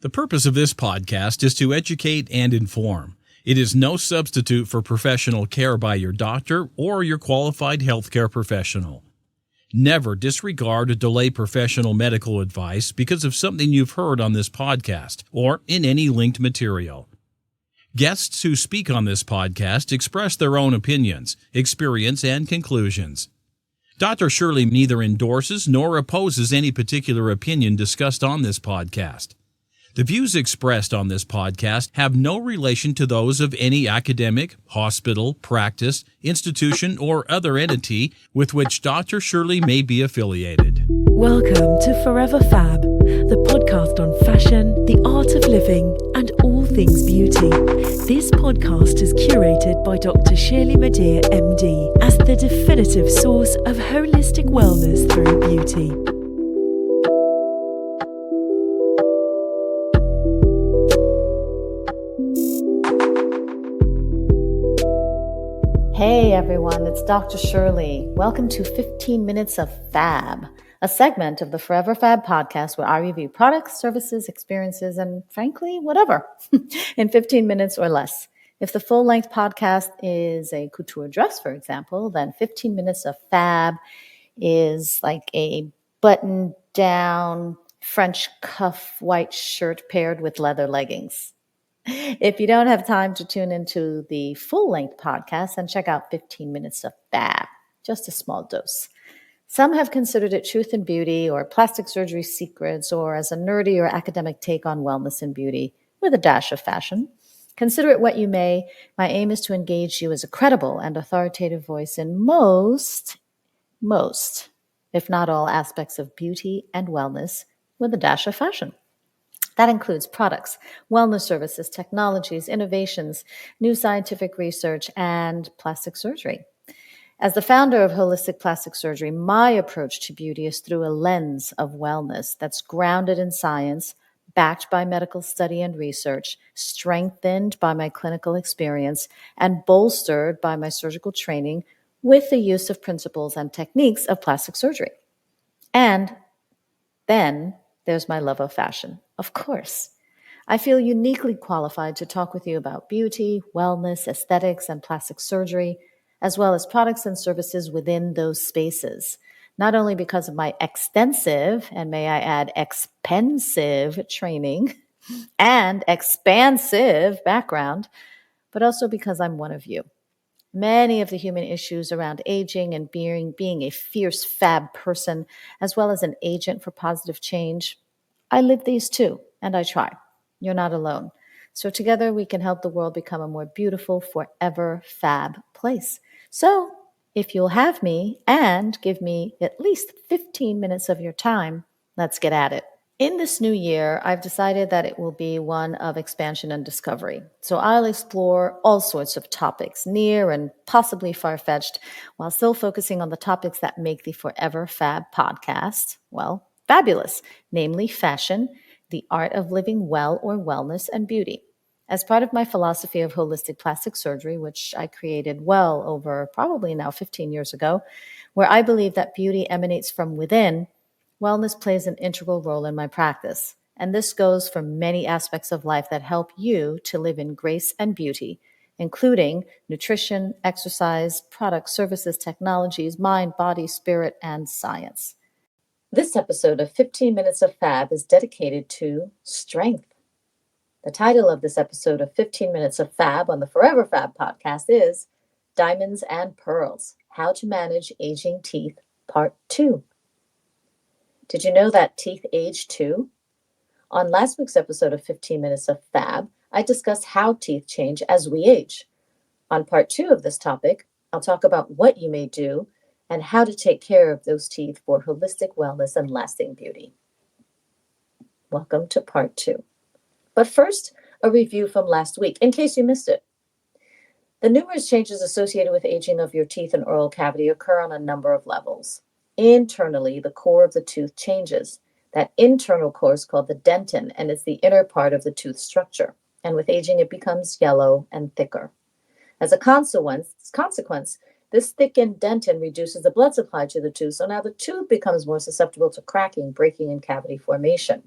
The purpose of this podcast is to educate and inform. It is no substitute for professional care by your doctor or your qualified healthcare professional. Never disregard or delay professional medical advice because of something you've heard on this podcast or in any linked material. Guests who speak on this podcast express their own opinions, experience, and conclusions. Dr. Shirley neither endorses nor opposes any particular opinion discussed on this podcast. The views expressed on this podcast have no relation to those of any academic, hospital, practice, institution, or other entity with which Dr. Shirley may be affiliated. Welcome to Forever Fab, the podcast on fashion, the art of living, and all things beauty. This podcast is curated by Dr. Shirley Madhere, MD, as the definitive source of holistic wellness through beauty. Hey everyone, it's Dr. Shirley. Welcome to 15 Minutes of Fab, a segment of the Forever Fab podcast where I review products, services, experiences, and frankly, whatever, in 15 minutes or less. If the full-length podcast is a couture dress, for example, then 15 Minutes of Fab is like a button-down French cuff white shirt paired with leather leggings. If you don't have time to tune into the full-length podcast, then check out 15 Minutes of Fab, just a small dose. Some have considered it truth and beauty or plastic surgery secrets or as a nerdy or academic take on wellness and beauty with a dash of fashion. Consider it what you may. My aim is to engage you as a credible and authoritative voice in most, if not all aspects of beauty and wellness with a dash of fashion. That includes products, wellness services, technologies, innovations, new scientific research, and plastic surgery. As the founder of Holistic Plastic Surgery, my approach to beauty is through a lens of wellness that's grounded in science, backed by medical study and research, strengthened by my clinical experience, and bolstered by my surgical training with the use of principles and techniques of plastic surgery. And then there's my love of fashion. Of course, I feel uniquely qualified to talk with you about beauty, wellness, aesthetics, and plastic surgery, as well as products and services within those spaces, not only because of my extensive, and may I add, expensive training and expansive background, but also because I'm one of you. Many of the human issues around aging and being a fierce fab person, as well as an agent for positive change, I live these too, and I try. You're not alone. So together we can help the world become a more beautiful, forever fab place. So if you'll have me and give me at least 15 minutes of your time, let's get at it. In this new year, I've decided that it will be one of expansion and discovery. So I'll explore all sorts of topics, near and possibly far-fetched, while still focusing on the topics that make the Forever Fab podcast, well, fabulous, namely fashion, the art of living well or wellness, and beauty. As part of my philosophy of holistic plastic surgery, which I created well over probably now 15 years ago, where I believe that beauty emanates from within, wellness plays an integral role in my practice. And this goes for many aspects of life that help you to live in grace and beauty, including nutrition, exercise, products, services, technologies, mind, body, spirit, and science. This episode of 15 Minutes of Fab is dedicated to strength. The title of this episode of 15 Minutes of Fab on the Forever Fab podcast is Diamonds and Pearls, How to Manage Aging Teeth, Part 2. Did you know that teeth age too? On last week's episode of 15 Minutes of Fab, I discussed how teeth change as we age. On Part 2 of this topic, I'll talk about what you may do and how to take care of those teeth for holistic wellness and lasting beauty. Welcome to Part 2. But first, a review from last week, in case you missed it. The numerous changes associated with aging of your teeth and oral cavity occur on a number of levels. Internally, the core of the tooth changes. That internal core is called the dentin, and it's the inner part of the tooth structure. And with aging, it becomes yellow and thicker. As a consequence, this thickened dentin reduces the blood supply to the tooth, so now the tooth becomes more susceptible to cracking, breaking, and cavity formation.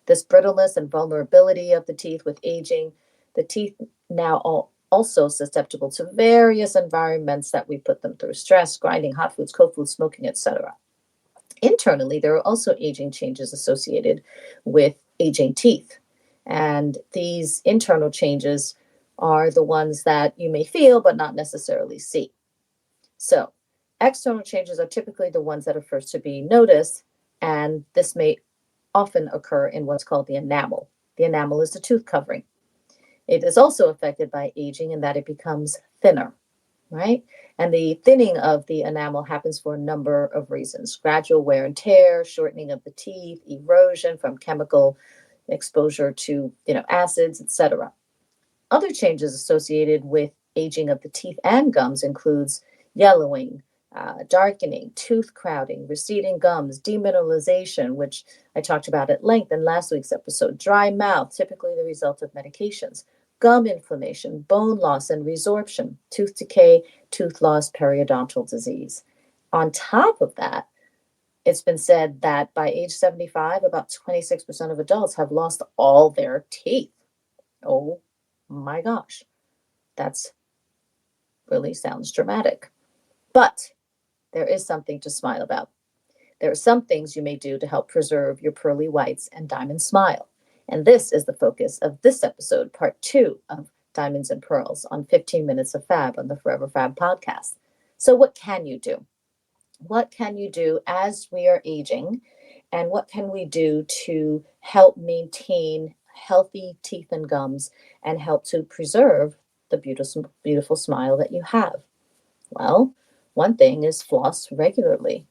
This brittleness and vulnerability of the teeth with aging, the teeth now are also susceptible to various environments that we put them through: stress, grinding, hot foods, cold foods, smoking, etc. Internally, there are also aging changes associated with aging teeth. And these internal changes are the ones that you may feel but not necessarily see. So, external changes are typically the ones that are first to be noticed, and this may often occur in what's called the enamel. The enamel is the tooth covering. It is also affected by aging in that it becomes thinner, right? And the thinning of the enamel happens for a number of reasons: gradual wear and tear, shortening of the teeth, erosion from chemical exposure to acids, etc. Other changes associated with aging of the teeth and gums includes yellowing, darkening, tooth crowding, receding gums, demineralization, which I talked about at length in last week's episode, dry mouth, typically the result of medications, gum inflammation, bone loss and resorption, tooth decay, tooth loss, periodontal disease. On top of that, it's been said that by age 75, about 26% of adults have lost all their teeth. Oh my gosh, that's really sounds dramatic. But there is something to smile about. There are some things you may do to help preserve your pearly whites and diamond smile. And this is the focus of this episode, part 2 of Diamonds and Pearls on 15 Minutes of Fab on the Forever Fab podcast. So what can you do? What can you do as we are aging? And what can we do to help maintain healthy teeth and gums and help to preserve the beautiful, beautiful smile that you have? Well, one thing is floss regularly.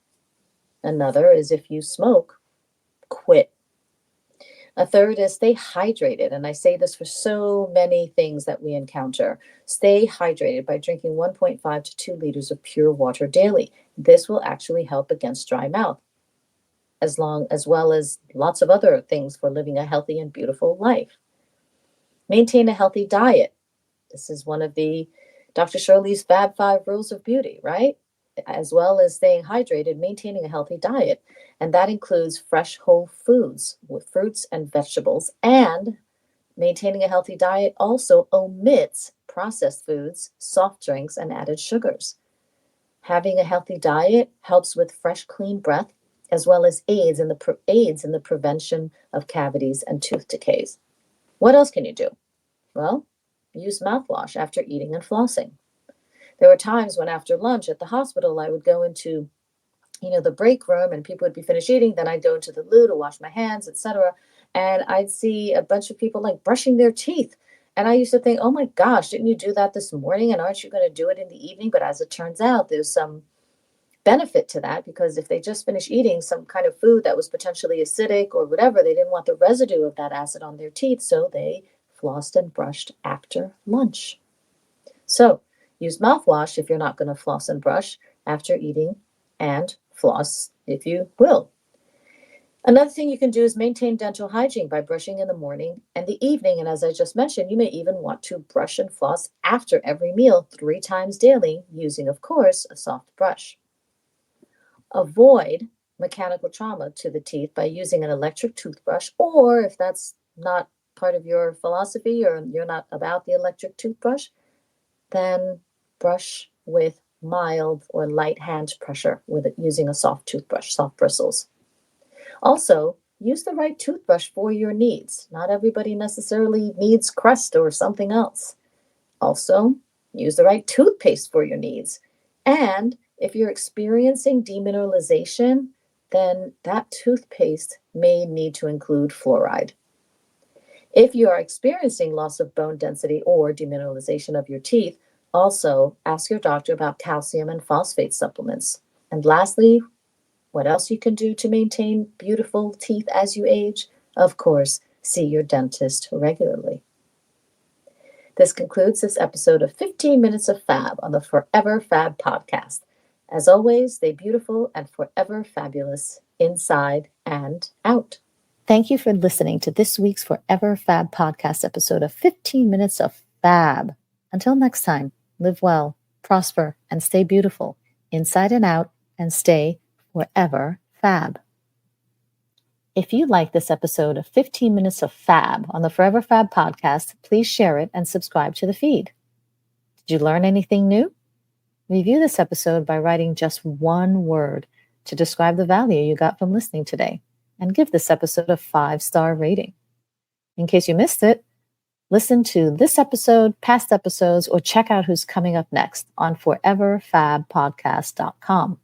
Another is, if you smoke, quit. A third is stay hydrated. And I say this for so many things that we encounter. Stay hydrated by drinking 1.5 to 2 liters of pure water daily. This will actually help against dry mouth, as well as lots of other things for living a healthy and beautiful life. Maintain a healthy diet. This is one of the Dr. Shirley's Fab 5 rules of beauty, right? As well as staying hydrated, maintaining a healthy diet. And that includes fresh whole foods with fruits and vegetables. And maintaining a healthy diet also omits processed foods, soft drinks, and added sugars. Having a healthy diet helps with fresh, clean breath, as well as aids in the prevention of cavities and tooth decays. What else can you do? Well, use mouthwash after eating and flossing. There were times when after lunch at the hospital, I would go into, the break room and people would be finished eating. Then I'd go into the loo to wash my hands, etc. And I'd see a bunch of people like brushing their teeth. And I used to think, oh my gosh, didn't you do that this morning? And aren't you going to do it in the evening? But as it turns out, there's some benefit to that, because if they just finished eating some kind of food that was potentially acidic or whatever, they didn't want the residue of that acid on their teeth. So they flossed and brushed after lunch. So use mouthwash if you're not going to floss and brush after eating, and floss if you will. Another thing you can do is maintain dental hygiene by brushing in the morning and the evening. And as I just mentioned, you may even want to brush and floss after every meal 3 times daily, using, of course, a soft brush. Avoid mechanical trauma to the teeth by using an electric toothbrush, or if that's not part of your philosophy or you're not about the electric toothbrush, then brush with mild or light hand pressure using a soft toothbrush, soft bristles. Also, use the right toothbrush for your needs. Not everybody necessarily needs Crest or something else. Also, use the right toothpaste for your needs. And if you're experiencing demineralization, then that toothpaste may need to include fluoride. If you are experiencing loss of bone density or demineralization of your teeth, also ask your doctor about calcium and phosphate supplements. And lastly, what else you can do to maintain beautiful teeth as you age? Of course, see your dentist regularly. This concludes this episode of 15 Minutes of Fab on the Forever Fab podcast. As always, stay beautiful and forever fabulous inside and out. Thank you for listening to this week's Forever Fab podcast episode of 15 Minutes of Fab. Until next time, live well, prosper, and stay beautiful inside and out, and stay forever fab. If you like this episode of 15 Minutes of Fab on the Forever Fab podcast, please share it and subscribe to the feed. Did you learn anything new? Review this episode by writing just one word to describe the value you got from listening today, and give this episode a 5-star rating. In case you missed it, listen to this episode, past episodes, or check out who's coming up next on foreverfabpodcast.com.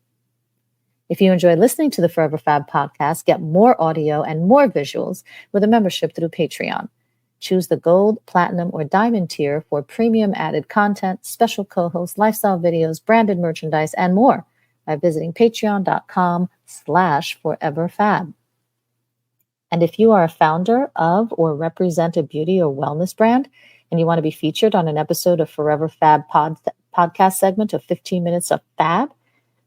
If you enjoy listening to the Forever Fab podcast, get more audio and more visuals with a membership through Patreon. Choose the gold, platinum, or diamond tier for premium added content, special co-hosts, lifestyle videos, branded merchandise, and more by visiting patreon.com/foreverfab. And if you are a founder of or represent a beauty or wellness brand and you want to be featured on an episode of Forever Fab podcast segment of 15 Minutes of Fab,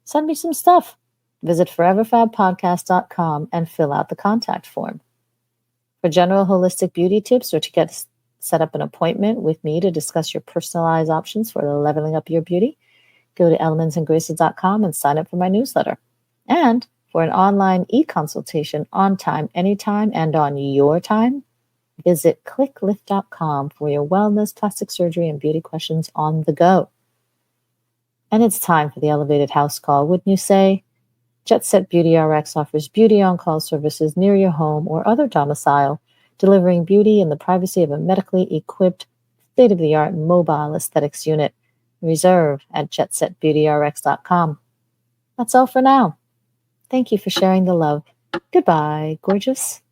send me some stuff. Visit foreverfabpodcast.com and fill out the contact form. For general holistic beauty tips or to get set up an appointment with me to discuss your personalized options for leveling up your beauty, go to elementsandgraces.com and sign up for my newsletter. And for an online e-consultation on time, anytime, and on your time, visit clicklift.com for your wellness, plastic surgery, and beauty questions on the go. And it's time for the elevated house call, wouldn't you say? Jet Set Beauty RX offers beauty on-call services near your home or other domicile, delivering beauty in the privacy of a medically equipped, state-of-the-art mobile aesthetics unit. Reserve at jetsetbeautyrx.com. That's all for now. Thank you for sharing the love. Goodbye, gorgeous.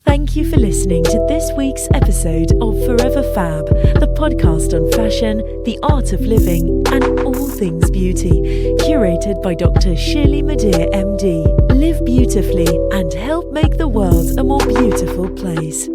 Thank you for listening to this week's episode of Forever Fab, the podcast on fashion, the art of living, and all things beauty, curated by Dr. Shirley Madhere, MD. Live beautifully and help make the world a more beautiful place.